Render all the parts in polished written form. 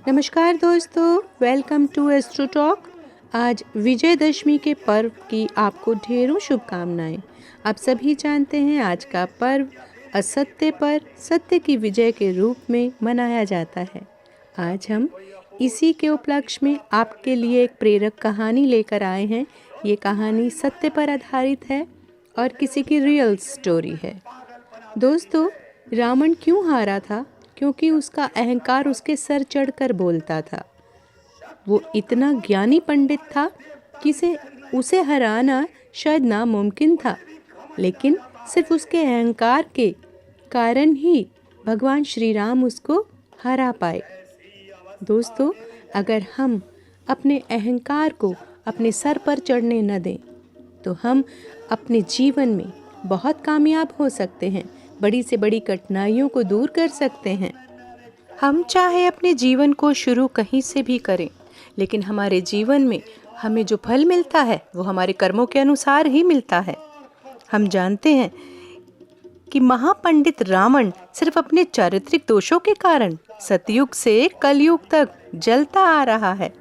नमस्कार दोस्तों, welcome to astro talk. आज विजयदशमी के पर्व की आपको ढेरों शुभकामनाएं। आप सभी जानते हैं आज का पर्व असत्य पर सत्य की विजय के रूप में मनाया जाता है। आज हम इसी के उपलक्ष्य में आपके लिए एक प्रेरक कहानी लेकर आए हैं। ये कहानी सत्य पर आधारित है और किसी की रियल स्टोरी है। दोस्तों, रावण क्यों हारा था? क्योंकि उसका अहंकार उसके सर चढ़कर बोलता था। वो इतना ज्ञानी पंडित था कि उसे हराना शायद नामुमकिन था, लेकिन सिर्फ उसके अहंकार के कारण ही भगवान श्री राम उसको हरा पाए। दोस्तों, अगर हम अपने अहंकार को अपने सर पर चढ़ने न दें तो हम अपने जीवन में बहुत कामयाब हो सकते हैं, बड़ी से बड़ी कठिनाइयों को दूर कर सकते हैं। हम चाहे अपने जीवन को शुरू कहीं से भी करें, लेकिन हमारे जीवन में हमें जो फल मिलता है वो हमारे कर्मों के अनुसार ही मिलता है। हम जानते हैं कि महापंडित रावण सिर्फ अपने चारित्रिक दोषों के कारण सतयुग से कलयुग तक जलता आ रहा है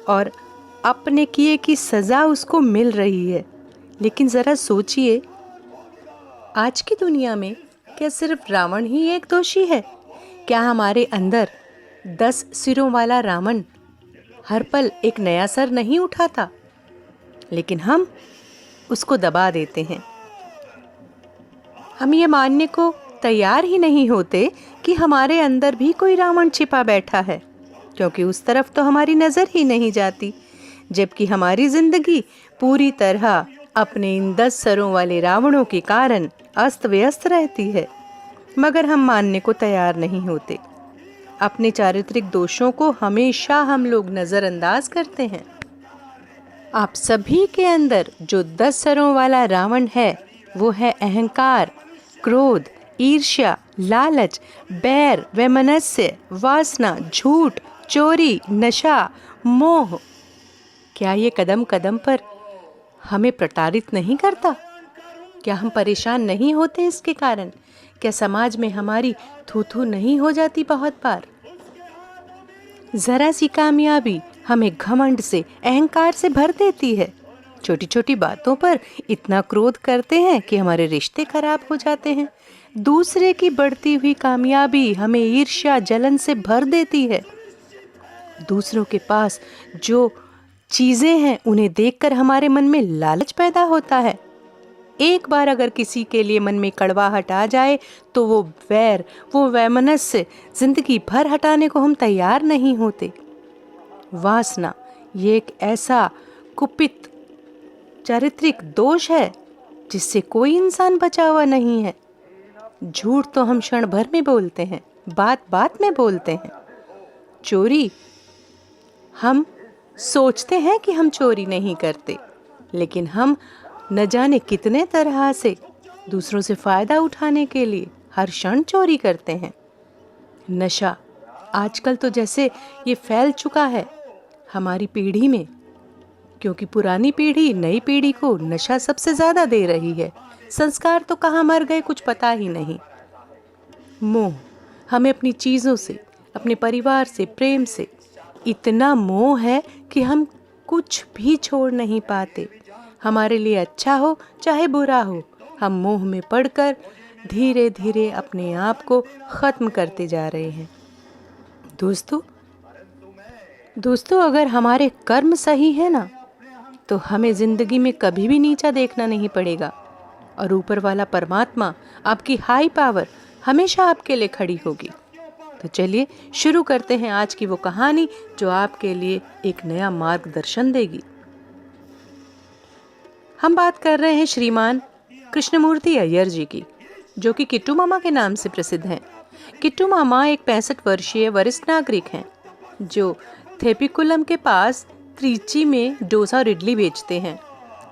और अपने किए की सजा उसको मिल रही है। लेकिन ज़रा सोचिए, आज की दुनिया में क्या सिर्फ रावण ही एक दोषी है? क्या हमारे अंदर 10 सिरों वाला रावण हर पल एक नया सर नहीं उठाता? लेकिन हम उसको दबा देते हैं। हम ये मानने को तैयार ही नहीं होते कि हमारे अंदर भी कोई रावण छिपा बैठा है, क्योंकि उस तरफ तो हमारी नज़र ही नहीं जाती। जबकि हमारी जिंदगी पूरी तरह अपने इन 10 सरों वाले रावणों के कारण अस्त व्यस्त रहती है, मगर हम मानने को तैयार नहीं होते। अपने चारित्रिक दोषों को हमेशा हम लोग नज़रअंदाज करते हैं। आप सभी के अंदर जो 10 सरों वाला रावण है वो है अहंकार, क्रोध, ईर्ष्या, लालच, बैर, वैमनस्य, वासना, झूठ, चोरी, नशा, मोह। क्या ये कदम कदम पर हमें प्रताड़ित नहीं करता? क्या हम परेशान नहीं होते इसके कारण? क्या समाज में हमारी थू थू नहीं हो जाती बहुत बार? जरा सी कामयाबी हमें घमंड से, अहंकार से भर देती है। छोटी छोटी बातों पर इतना क्रोध करते हैं कि हमारे रिश्ते खराब हो जाते हैं। दूसरे की बढ़ती हुई कामयाबी हमें ईर्ष्या, जलन से भर देती है। दूसरों के पास जो चीजें हैं उन्हें देखकर हमारे मन में लालच पैदा होता है। एक बार अगर किसी के लिए मन में कड़वाहट आ जाए तो वो वैर, वो वैमनस्य जिंदगी भर हटाने को हम तैयार नहीं होते। वासना ये एक ऐसा कुपित चारित्रिक दोष है जिससे कोई इंसान बचा हुआ नहीं है। झूठ तो हम क्षण भर में बोलते हैं, बात बात में बोलते हैं। चोरी, हम सोचते हैं कि हम चोरी नहीं करते, लेकिन हम न जाने कितने तरह से दूसरों से फायदा उठाने के लिए हर क्षण चोरी करते हैं। नशा आजकल तो जैसे ये फैल चुका है हमारी पीढ़ी में, क्योंकि पुरानी पीढ़ी नई पीढ़ी को नशा सबसे ज्यादा दे रही है। संस्कार तो कहाँ मर गए कुछ पता ही नहीं। मोह, हमें अपनी चीजों से, अपने परिवार से, प्रेम से इतना मोह है कि हम कुछ भी छोड़ नहीं पाते। हमारे लिए अच्छा हो चाहे बुरा हो, हम मोह में पड़कर धीरे धीरे अपने आप को खत्म करते जा रहे हैं। दोस्तों, अगर हमारे कर्म सही है ना, तो हमें जिंदगी में कभी भी नीचा देखना नहीं पड़ेगा और ऊपर वाला परमात्मा, आपकी हाई पावर हमेशा आपके लिए खड़ी होगी। तो चलिए शुरू करते हैं आज की वो कहानी जो आपके लिए एक नया मार्गदर्शन देगी। हम बात कर रहे हैं श्रीमान कृष्णमूर्ति अय्यर जी की, जो कि किट्टू मामा के नाम से प्रसिद्ध हैं। किट्टू मामा एक 65 वर्षीय वरिष्ठ नागरिक हैं जो थेपिकुलम के पास त्रिची में डोसा और इडली बेचते हैं,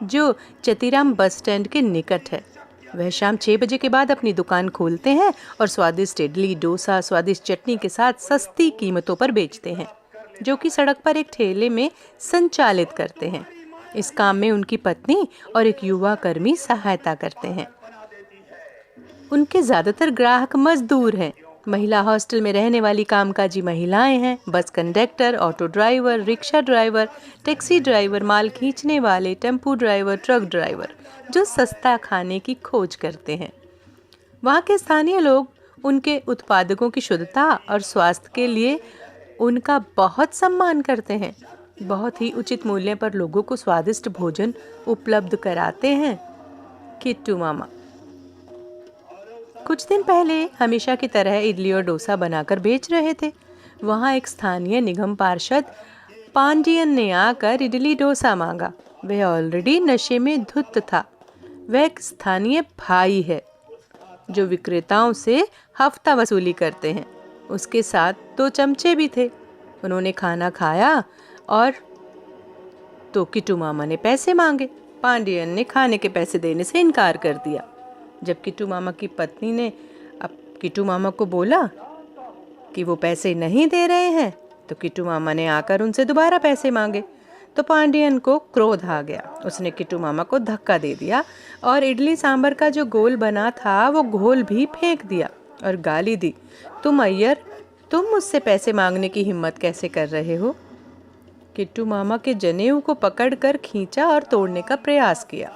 जो चतीराम बस स्टैंड के निकट है। वह शाम 6 बजे के बाद अपनी दुकान खोलते हैं और स्वादिष्ट इडली, डोसा, स्वादिष्ट चटनी के साथ सस्ती कीमतों पर बेचते हैं, जो कि सड़क पर एक ठेले में संचालित करते हैं। इस काम में उनकी पत्नी और एक युवा कर्मी सहायता करते हैं। उनके ज्यादातर ग्राहक मजदूर हैं, महिला हॉस्टल में रहने वाली कामकाजी महिलाएं हैं, bus conductor, auto driver, rickshaw driver, taxi driver, माल खींचने वाले, टेम्पो ड्राइवर, ट्रक ड्राइवर, जो सस्ता खाने की खोज करते हैं। वहाँ के स्थानीय लोग उनके उत्पादकों की शुद्धता और स्वास्थ्य के लिए उनका बहुत सम्मान करते हैं। बहुत ही उचित मूल्य पर लोगों को स्वादिष्ट भोजन उपलब्ध कराते हैं किट्टू मामा। कुछ दिन पहले हमेशा की तरह इडली और डोसा बनाकर बेच रहे थे। वहाँ एक स्थानीय निगम पार्षद पांडियन ने आकर इडली डोसा मांगा। वह ऑलरेडी नशे में धुत था। वह एक स्थानीय भाई है जो विक्रेताओं से हफ्ता वसूली करते हैं। उसके साथ 2 चमचे भी थे। उन्होंने खाना खाया और तो किट्टू मामा ने पैसे मांगे। पांडियन ने खाने के पैसे देने से इनकार कर दिया। जब किट्टू मामा की पत्नी ने अब किट्टू मामा को बोला कि वो पैसे नहीं दे रहे हैं, तो किट्टू मामा ने आकर उनसे दोबारा पैसे मांगे। तो पांडियन को क्रोध आ गया। उसने किट्टू मामा को धक्का दे दिया और इडली सांभर का जो घोल बना था वो घोल भी फेंक दिया और गाली दी, तुम अय्यर, तुम मुझसे पैसे मांगने की हिम्मत कैसे कर रहे हो? किट्टू मामा के जनेऊ को पकड़कर खींचा और तोड़ने का प्रयास किया।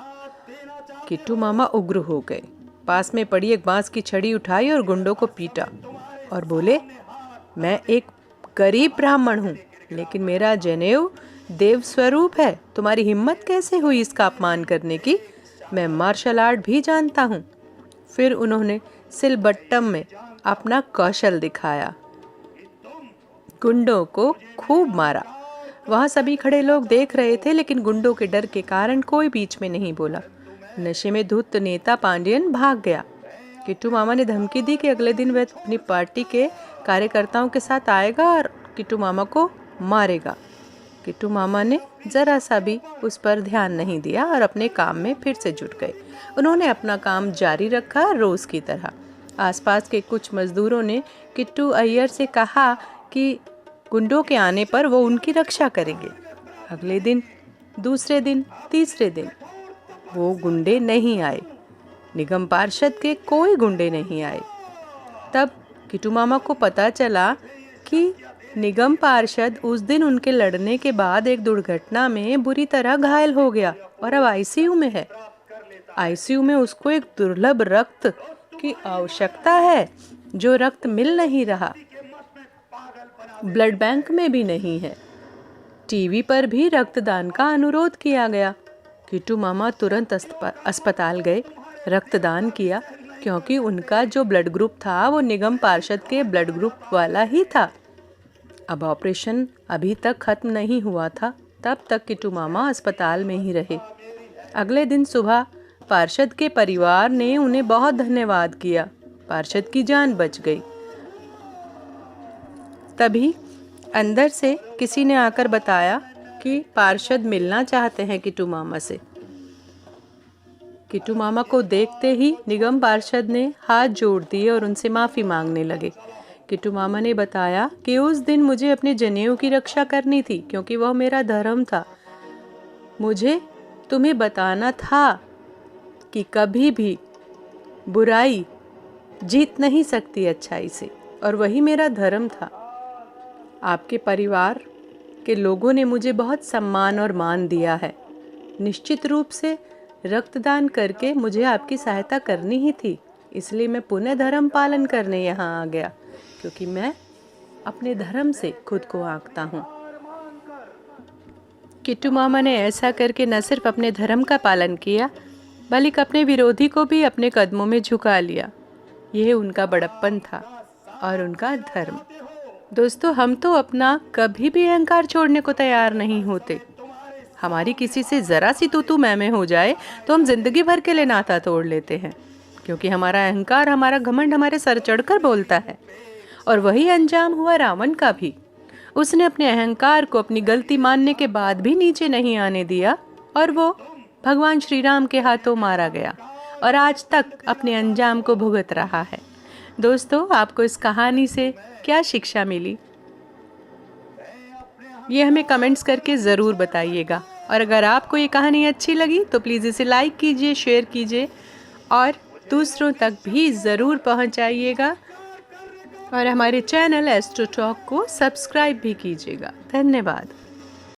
किट्टू मामा उग्र हो गए। पास में पड़ी एक बांस की छड़ी उठाई और गुंडों को पीटा और बोले, मैं एक गरीब ब्राह्मण हूँ, लेकिन मेरा जनेऊ देव स्वरूप है। तुम्हारी हिम्मत कैसे हुई इसका अपमान करने की? मैं मार्शल आर्ट भी जानता हूँ। फिर उन्होंने सिलबट्टम में अपना कौशल दिखाया। गुंडों को खूब मारा। वहाँ सभी खड़े लोग देख रहे थे, लेकिन गुंडों के डर के कारण कोई बीच में नहीं बोला। नशे में धुत नेता पांडियन भाग गया। किट्टू मामा ने धमकी दी कि अगले दिन वह अपनी पार्टी के कार्यकर्ताओं के साथ आएगा और किट्टू मामा को मारेगा। किट्टू मामा ने जरा सा भी उस पर ध्यान नहीं दिया और अपने काम में फिर से जुट गए। उन्होंने अपना काम जारी रखा रोज की तरह। आसपास के कुछ मजदूरों ने किट्टू अय्यर से कहा कि गुंडों के आने पर वो उनकी रक्षा करेंगे। अगले दिन, दूसरे दिन, तीसरे दिन वो गुंडे नहीं आए। निगम पार्षद के कोई गुंडे नहीं आए। तब किट्टू मामा को पता चला कि निगम पार्षद उस दिन उनके लड़ने के बाद एक दुर्घटना में बुरी तरह घायल हो गया और अब आईसीयू में है। आईसीयू में उसको एक दुर्लभ रक्त की आवश्यकता है, जो रक्त मिल नहीं रहा। ब्लड बैंक में भी नहीं है। टीवी पर भी रक्तदान का अनुरोध किया गया। किट्टू मामा तुरंत अस्पताल गए, रक्तदान किया, क्योंकि उनका जो ब्लड ग्रुप था वो निगम पार्षद के ब्लड ग्रुप वाला ही था। अब ऑपरेशन अभी तक खत्म नहीं हुआ था, तब तक किट्टू मामा अस्पताल में ही रहे। अगले दिन सुबह पार्षद के परिवार ने उन्हें बहुत धन्यवाद किया। पार्षद की जान बच गई। तभी अंदर से किसी ने आकर बताया कि पार्षद मिलना चाहते हैं किट्टू मामा से। किट्टू मामा को देखते ही निगम पार्षद ने हाथ जोड़ दिए और उनसे माफ़ी मांगने लगे। किट्टू मामा ने बताया कि उस दिन मुझे अपने जनेऊ की रक्षा करनी थी, क्योंकि वह मेरा धर्म था। मुझे तुम्हें बताना था कि कभी भी बुराई जीत नहीं सकती अच्छाई से, और वही मेरा धर्म था। आपके परिवार के लोगों ने मुझे बहुत सम्मान और मान दिया है। निश्चित रूप से रक्तदान करके मुझे आपकी सहायता करनी ही थी, इसलिए मैं पुनः धर्म पालन करने यहाँ आ गया, क्योंकि मैं अपने धर्म से खुद को आंकता हूँ। किट्टू मामा ने ऐसा करके न सिर्फ अपने धर्म का पालन किया, बल्कि अपने विरोधी को भी अपने कदमों में झुका लिया। यह उनका बड़प्पन था और उनका धर्म। दोस्तों, हम तो अपना कभी भी अहंकार छोड़ने को तैयार नहीं होते। हमारी किसी से ज़रा सी तू मैं हो जाए तो हम जिंदगी भर के लिए नाता तोड़ लेते हैं, क्योंकि हमारा अहंकार, हमारा घमंड हमारे सर चढ़कर बोलता है। और वही अंजाम हुआ रावण का भी। उसने अपने अहंकार को अपनी गलती मानने के बाद भी नीचे नहीं आने दिया और वो भगवान श्री राम के हाथों मारा गया और आज तक अपने अंजाम को भुगत रहा है। दोस्तों, आपको इस कहानी से क्या शिक्षा मिली, ये हमें कमेंट्स करके ज़रूर बताइएगा। और अगर आपको ये कहानी अच्छी लगी तो प्लीज़ इसे लाइक कीजिए, शेयर कीजिए और दूसरों तक भी ज़रूर पहुंचाइएगा। और हमारे चैनल एस्ट्रो टॉक को सब्सक्राइब भी कीजिएगा। धन्यवाद।